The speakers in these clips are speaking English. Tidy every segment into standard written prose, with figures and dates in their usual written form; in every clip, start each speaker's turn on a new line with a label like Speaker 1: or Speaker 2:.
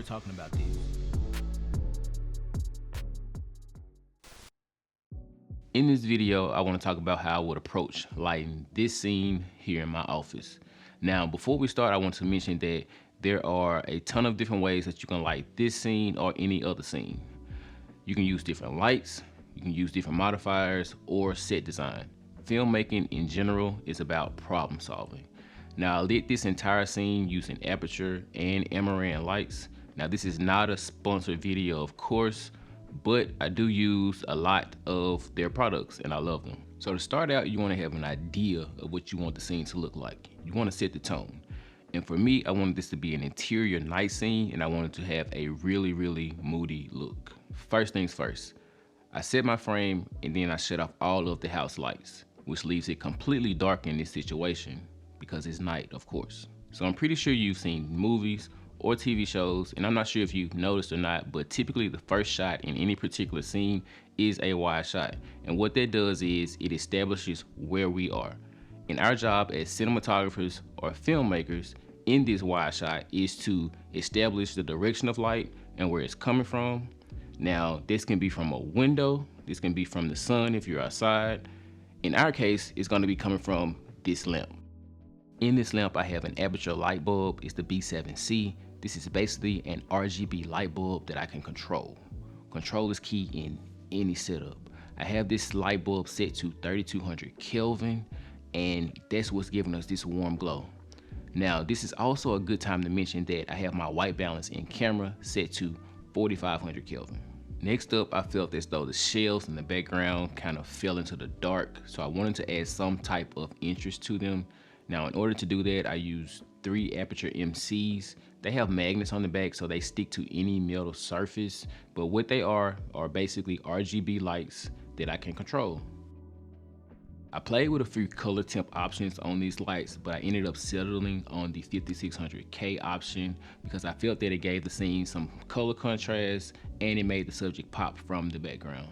Speaker 1: talking about this. In this video, I want to talk about how I would approach lighting this scene here in my office. Now, before we start, I want to mention that there are a ton of different ways that you can light this scene or any other scene. You can use different lights, you can use different modifiers, or set design. Filmmaking in general is about problem solving. Now, I lit this entire scene using aperture and amaranth lights. Now, this is not a sponsored video, of course, but I do use a lot of their products and I love them. So to start out, you want to have an idea of what you want the scene to look like. You want to set the tone. And for me, I wanted this to be an interior night scene, and I wanted to have a really moody look. First things first, I set my frame and then I shut off all of the house lights, which leaves it completely dark in this situation because it's night, of course. So I'm pretty sure you've seen movies or TV shows, and I'm not sure if you've noticed or not, but typically the first shot in any particular scene is a wide shot. And what that does is it establishes where we are. And our job as cinematographers or filmmakers in this wide shot is to establish the direction of light and where it's coming from. Now, this can be from a window, this can be from the sun if you're outside. In our case, it's going to be coming from this lamp. In this lamp, I have an aperture light bulb. It's the B7C. This is basically an RGB light bulb that I can control. Control is key in any setup. I have this light bulb set to 3200 Kelvin, and that's what's giving us this warm glow. Now, this is also a good time to mention that I have my white balance in camera set to 4500 Kelvin. Next up, I felt as though the shelves in the background kind of fell into the dark, so I wanted to add some type of interest to them. Now, in order to do that, I used 3 aperture MCs. They have magnets on the back, so they stick to any metal surface, but what they are basically RGB lights that I can control. I played with a few color temp options on these lights, but I ended up settling on the 5600K option because I felt that it gave the scene some color contrast and it made the subject pop from the background.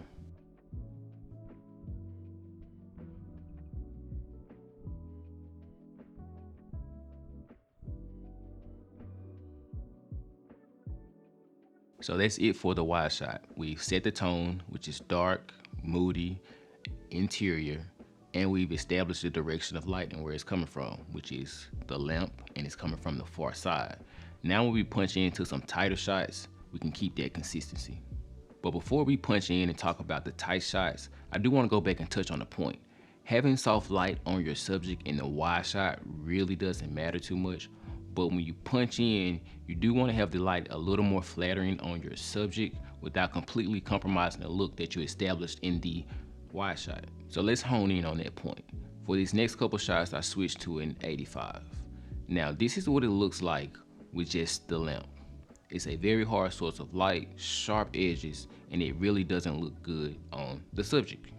Speaker 1: So that's it for the wide shot. We've set the tone, which is dark, moody, interior, and we've established the direction of light and where it's coming from, which is the lamp, and it's coming from the far side. Now when we punch into some tighter shots, we can keep that consistency. But before we punch in and talk about the tight shots, I do want to go back and touch on the point. Having soft light on your subject in the wide shot really doesn't matter too much, but when you punch in, you do want to have the light a little more flattering on your subject without completely compromising the look that you established in the wide shot. So let's hone in on that point. For these next couple shots, I switched to an 85. Now, this is what it looks like with just the lamp. It's a very hard source of light, sharp edges, and it really doesn't look good on the subject,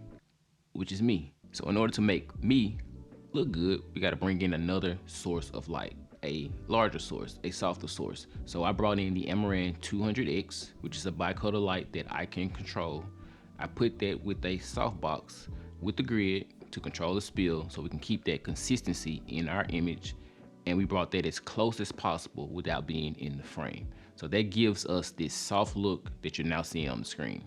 Speaker 1: which is me. So in order to make me look good, we got to bring in another source of light, a larger source, a softer source. So I brought in the Amaran 200X, which is a bicolor light that I can control. I put that with a softbox with the grid to control the spill so we can keep that consistency in our image, and we brought that as close as possible without being in the frame. So that gives us this soft look that you're now seeing on the screen.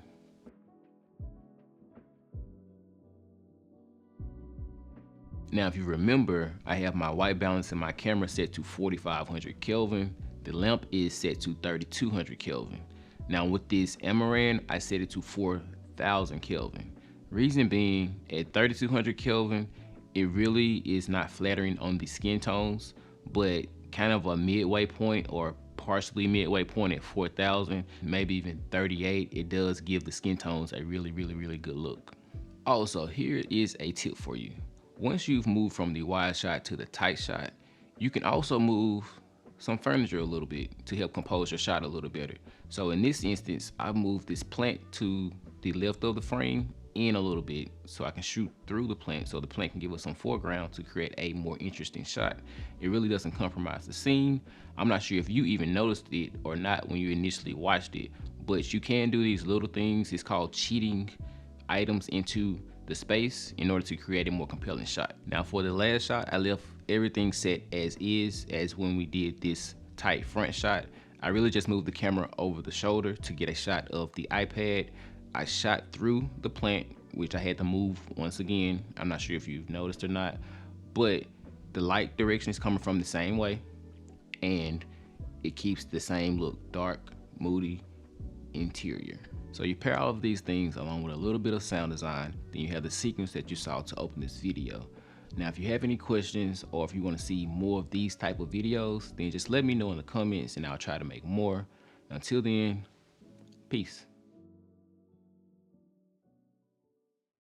Speaker 1: Now, if you remember, I have my white balance in my camera set to 4500 Kelvin. The lamp is set to 3200 Kelvin. Now with this Amaran, I set it to 4000 Kelvin. Reason being, at 3200 Kelvin, it really is not flattering on the skin tones, but kind of a midway point or partially midway point at 4000, maybe even 38, it does give the skin tones a really good look. Also, here is a tip for you. Once you've moved from the wide shot to the tight shot, you can also move some furniture a little bit to help compose your shot a little better. So in this instance, I moved this plant to the left of the frame in a little bit so I can shoot through the plant so the plant can give us some foreground to create a more interesting shot. It really doesn't compromise the scene. I'm not sure if you even noticed it or not when you initially watched it, but you can do these little things. It's called cheating items into the space in order to create a more compelling shot. Now for the last shot, I left everything set as is, as when we did this tight front shot. I really just moved the camera over the shoulder to get a shot of the iPad. I shot through the plant, which I had to move once again. I'm not sure if you've noticed or not, but the light direction is coming from the same way, and it keeps the same look, dark, moody, interior. So you pair all of these things along with a little bit of sound design, then you have the sequence that you saw to open this video. Now, if you have any questions or if you want to see more of these type of videos, then just let me know in the comments and I'll try to make more. Until then, peace.